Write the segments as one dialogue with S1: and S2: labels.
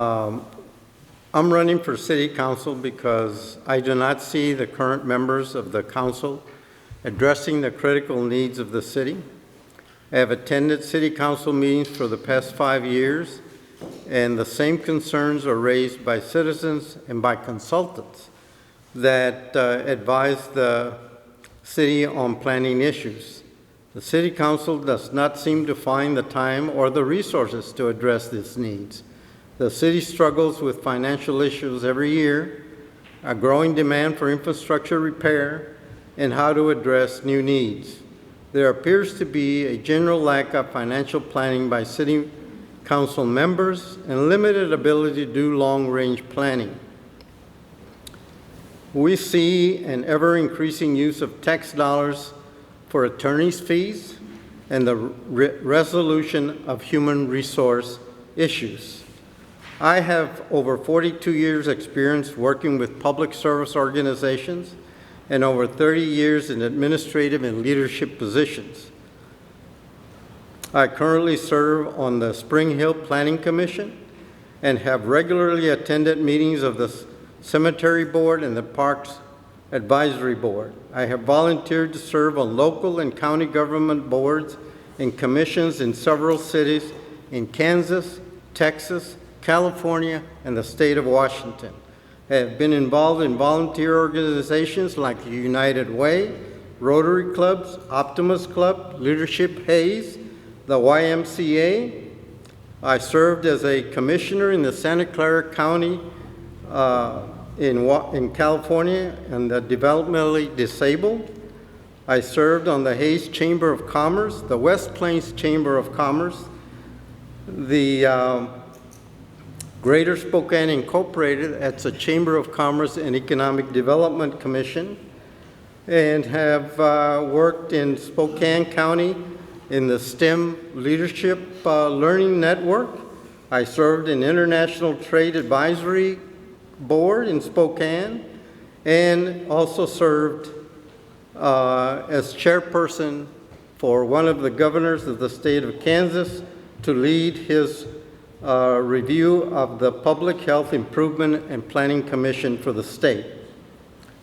S1: I'm running for city council because I do not see the current members of the council addressing the critical needs of the city. I have attended city council meetings for the past 5 years, and the same concerns are raised by citizens and by consultants that advise the city on planning issues. The city council does not seem to find the time or the resources to address these needs. The city struggles with financial issues every year, a growing demand for infrastructure repair, and how to address new needs. There appears to be a general lack of financial planning by city council members and limited ability to do long-range planning. We see an ever-increasing use of tax dollars for attorney's fees and the resolution of human resource issues. I have over 42 years experience working with public service organizations and over 30 years in administrative and leadership positions. I currently serve on the Spring Hill Planning Commission and have regularly attended meetings of the Cemetery Board and the Parks Advisory Board. I have volunteered to serve on local and county government boards and commissions in several cities in Kansas, Texas, California, and the state of Washington. I have been involved in volunteer organizations like the United Way, Rotary Clubs, Optimus Club, Leadership Hayes, the YMCA. I served as a commissioner in the Santa Clara County in California and the developmentally disabled. I served on the Hayes Chamber of Commerce, the West Plains Chamber of Commerce, the Greater Spokane Incorporated, that's a Chamber of Commerce and Economic Development Commission, and have worked in Spokane County in the STEM Leadership Learning Network. I served in International Trade Advisory Board in Spokane and also served as chairperson for one of the governors of the state of Kansas to lead his review of the Public Health Improvement and Planning Commission for the state.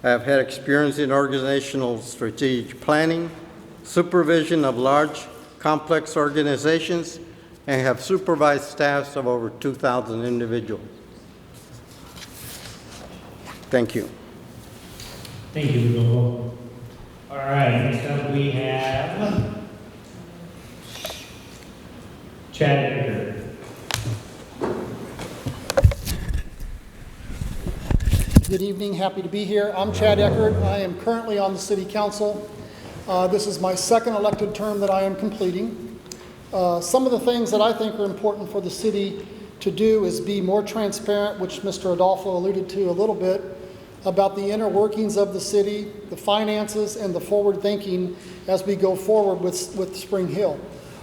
S1: I have had experience in organizational strategic planning, supervision of large, complex organizations, and have supervised staffs of over 2,000 individuals. Thank you.
S2: Thank you, Rodolfo. All right, next up we have Chad Edgar.
S3: Good evening, happy to be here. I'm Chad Eckert. I am currently on the City Council. This is my second elected term that I am completing. Some of the things that I think are important for the city to do is be more transparent, which Mr. Adolfo alluded to a little bit, about the inner workings of the city, the finances, and the forward thinking as we go forward with Spring Hill.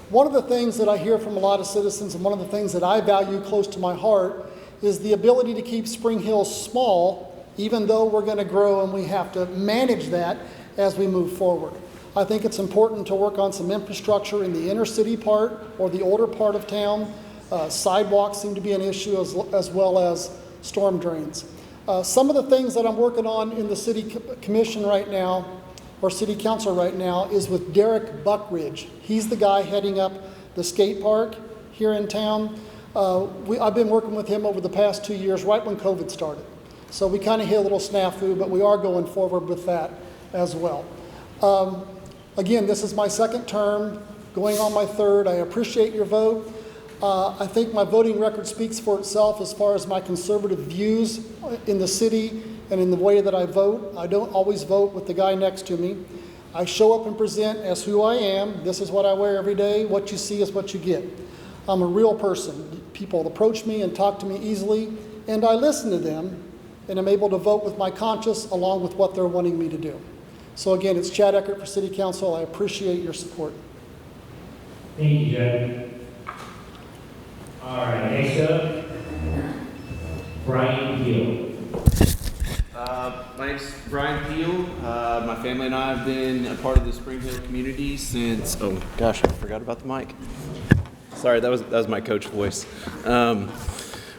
S3: One of the things that I hear from a lot of citizens and one of the things that I value close to my heart is the ability to keep Spring Hill small, even though we're going to grow and we have to manage that as we move forward. I think it's important to work on some infrastructure in the inner city part or the older part of town. Sidewalks seem to be an issue as well as storm drains. Some of the things that I'm working on in the city commission right now, or city council right now, is with Derek Buckridge. He's the guy heading up the skate park here in town. I've been working with him over the past 2 years, right when COVID started. So we kind of hit a little snafu, but we are going forward with that as well. Again, this is my second term, going on my third. I appreciate your vote. I think my voting record speaks for itself as far as my conservative views in the city and in the way that I vote. I don't always vote with the guy next to me. I show up and present as who I am. This is what I wear every day. What you see is what you get. I'm a real person. People approach me and talk to me easily, and I listen to them, and I'm able to vote with my conscience along with what they're wanting me to do. So again, it's Chad Eckert for City Council. I appreciate your support.
S2: Thank you, Chad. All right, next up, Brian Peel.
S4: My name's Brian Peel. My family and I have been a part of the Spring Hill community since, oh gosh, I forgot about the mic. Sorry, that was my coach voice.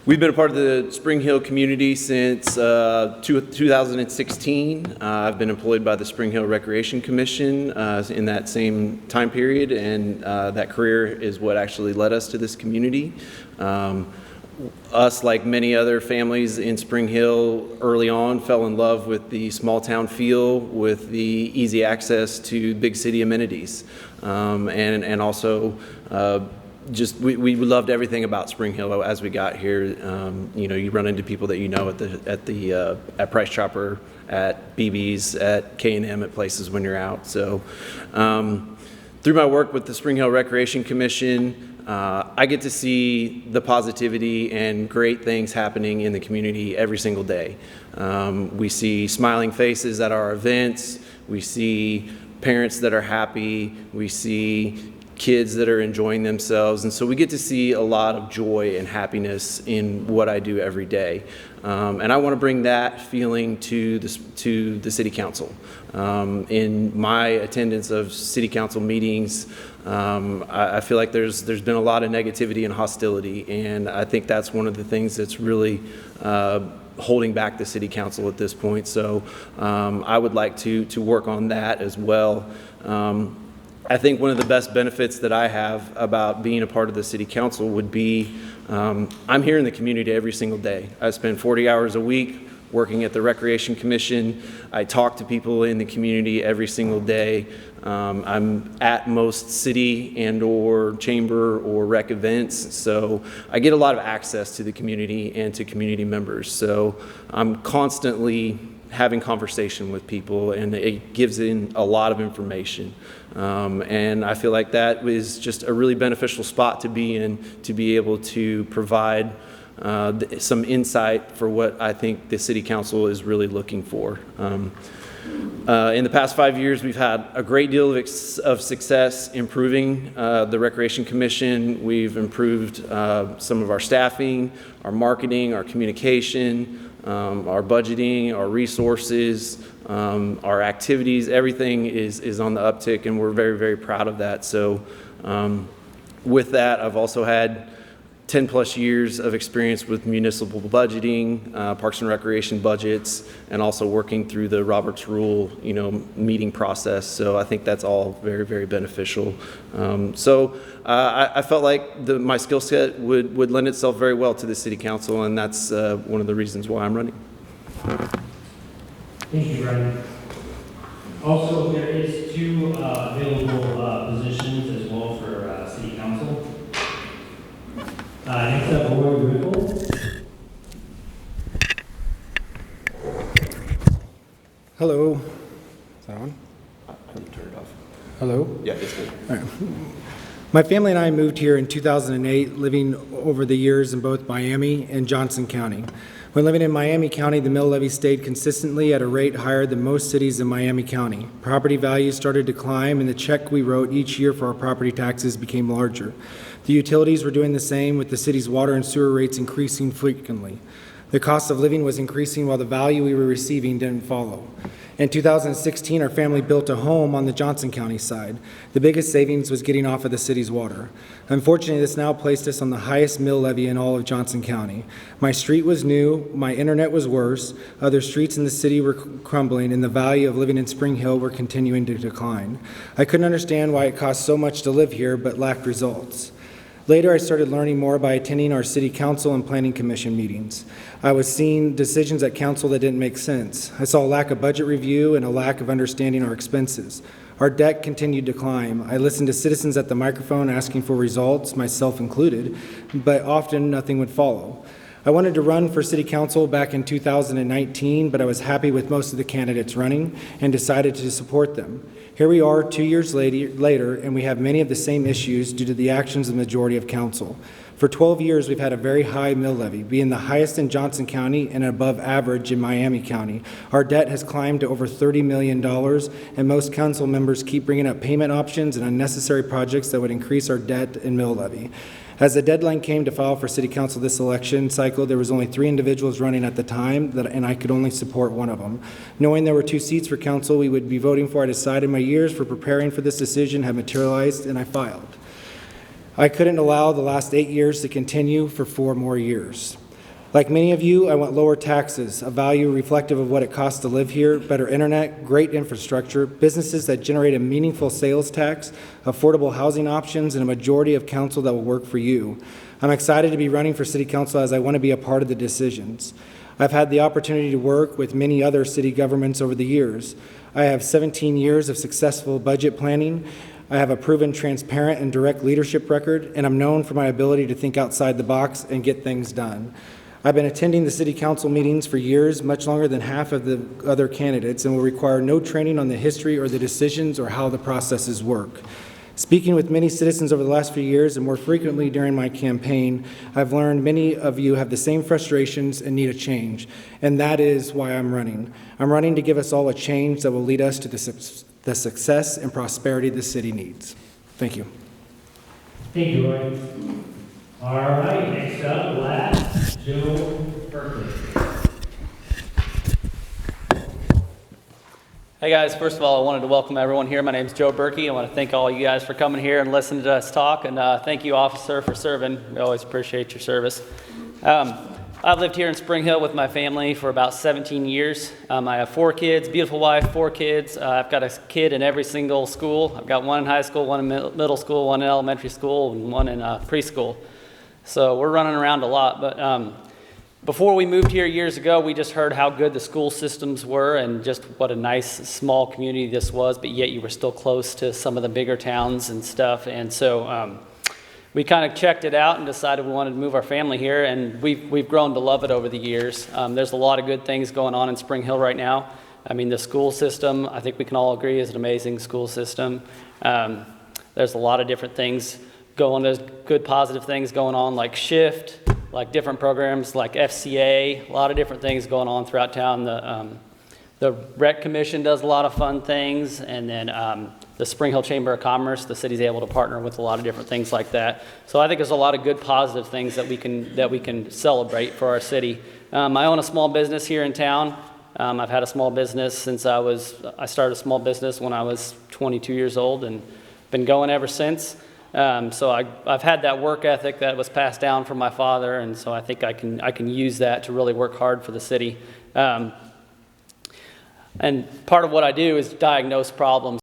S4: We've been a part of the Spring Hill community since 2016. I've been employed by the Spring Hill Recreation Commission in that same time period, and that career is what actually led us to this community. Us, like many other families in Spring Hill, early on fell in love with the small town feel, with the easy access to big city amenities, and also just we loved everything about Spring Hill as we got here. You run into people that you know at Price Chopper, at BB's, at K&M, at places when you're out. So through my work with the Spring Hill Recreation Commission, I get to see the positivity and great things happening in the community every single day. We see smiling faces at our events. We see parents that are happy. We see kids that are enjoying themselves. And so we get to see a lot of joy and happiness in what I do every day. And I want to bring that feeling to the City Council. In my attendance of City Council meetings, I feel like there's been a lot of negativity and hostility, and I think that's one of the things that's really holding back the City Council at this point. So I would like to work on that as well. I think one of the best benefits that I have about being a part of the City Council would be I'm here in the community every single day. I spend 40 hours a week working at the Recreation Commission. I talk to people in the community every single day. I'm at most city and or chamber or rec events, so I get a lot of access to the community and to community members. So I'm constantly having conversation with people, and it gives in a lot of information. And I feel like that is just a really beneficial spot to be in, to be able to provide some insight for what I think the City Council is really looking for. In the past 5 years, we've had a great deal of success improving the Recreation Commission. We've improved some of our staffing, our marketing, our communication, our budgeting, our resources, our activities. Everything is on the uptick, and we're very, very proud of that. So with that, I've also had 10 plus years of experience with municipal budgeting, parks and recreation budgets, and also working through the Roberts Rule, meeting process. So I think that's all very, very beneficial. I felt like my skill set would lend itself very well to the City Council, and that's one of the reasons why I'm running.
S2: Thank you, Brian. Also, there is 2 available positions as well for City Council. Next up, Roy Rickle.
S5: Hello. Is that on?
S4: Turn it off.
S5: Hello.
S4: Yeah, it's good.
S5: My family and I moved here in 2008, living over the years in both Miami and Johnson County. When living in Miami County, the mill levy stayed consistently at a rate higher than most cities in Miami County. Property values started to climb, and the check we wrote each year for our property taxes became larger. The utilities were doing the same, with the city's water and sewer rates increasing frequently. The cost of living was increasing while the value we were receiving didn't follow. In 2016, our family built a home on the Johnson County side. The biggest savings was getting off of the city's water. Unfortunately, this now placed us on the highest mill levy in all of Johnson County. My street was new, my internet was worse, other streets in the city were crumbling, and the value of living in Spring Hill were continuing to decline. I couldn't understand why it cost so much to live here, but lacked results. Later, I started learning more by attending our City Council and Planning Commission meetings. I was seeing decisions at council that didn't make sense. I saw a lack of budget review and a lack of understanding our expenses. Our debt continued to climb. I listened to citizens at the microphone asking for results, myself included, but often nothing would follow. I wanted to run for City Council back in 2019, but I was happy with most of the candidates running and decided to support them. Here we are 2 years later, and we have many of the same issues due to the actions of the majority of council. For 12 years, we've had a very high mill levy, being the highest in Johnson County and above average in Miami County. Our debt has climbed to over $30 million, and most council members keep bringing up payment options and unnecessary projects that would increase our debt and mill levy. As the deadline came to file for City Council this election cycle, there was only 3 individuals running at the time, and I could only support one of them. Knowing there were 2 seats for council we would be voting for, I decided my years for preparing for this decision had materialized, and I filed. I couldn't allow the last 8 years to continue for 4 more years. Like many of you, I want lower taxes, a value reflective of what it costs to live here, better internet, great infrastructure, businesses that generate a meaningful sales tax, affordable housing options, and a majority of council that will work for you. I'm excited to be running for city council as I want to be a part of the decisions. I've had the opportunity to work with many other city governments over the years. I have 17 years of successful budget planning. I have a proven transparent and direct leadership record, and I'm known for my ability to think outside the box and get things done. I've been attending the city council meetings for years, much longer than half of the other candidates, and will require no training on the history or the decisions or how the processes work. Speaking with many citizens over the last few years, and more frequently during my campaign, I've learned many of you have the same frustrations and need a change, and that is why I'm running. I'm running to give us all a change that will lead us to the success and prosperity the city needs. Thank you.
S2: Thank you, Roy. All right, next up, last, Joe Berkeley.
S6: Hey guys, first of all, I wanted to welcome everyone here. My name is Joe Berkey. I want to thank all you guys for coming here and listening to us talk, and thank you, officer, for serving. We always appreciate your service. I've lived here in Spring Hill with my family for about 17 years. I have 4 kids, beautiful wife, 4 kids. I've got a kid in every single school. I've got one in high school, one in middle school, one in elementary school, and one in preschool. So we're running around a lot, but before we moved here years ago, we just heard how good the school systems were and just what a nice small community this was, but yet you were still close to some of the bigger towns and stuff. And so we kind of checked it out and decided we wanted to move our family here, and we've grown to love it over the years. There's a lot of good things going on in Spring Hill right now. I mean, the school system, I think we can all agree, is an amazing school system. There's a lot of different things there's good positive things going on, like SHIFT, like different programs like FCA, a lot of different things going on throughout town. The Rec Commission does a lot of fun things, and then the Spring Hill Chamber of Commerce, the city's able to partner with a lot of different things like that. So I think there's a lot of good positive things that we can celebrate for our city. I own a small business here in town. I've had a small business since I started a small business when I was 22 years old and been going ever since. So I've had that work ethic that was passed down from my father, and so I think I can use that to really work hard for the city. And part of what I do is diagnose problems.